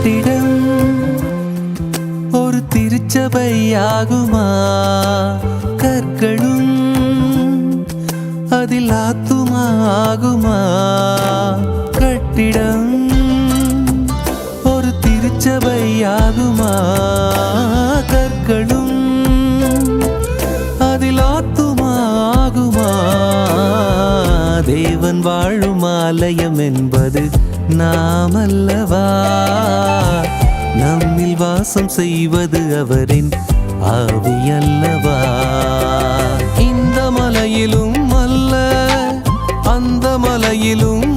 கட்டிடம் ஒரு திருச்சபையாகுமா? கற்களும் அதில் ஆத்துமாகுமா? கட்டிடம் ஒரு திருச்சபையாகுமா? கற்களும் அதில் ஆத்துமாகுமா? தேவன் வாழும் ஆலயம் என்பது நாமல்லவா? நம்மில் வாசம் செய்வது அவரின் ஆவி அல்லவா? இந்த மலையிலும் அல்ல அந்த மலையிலும்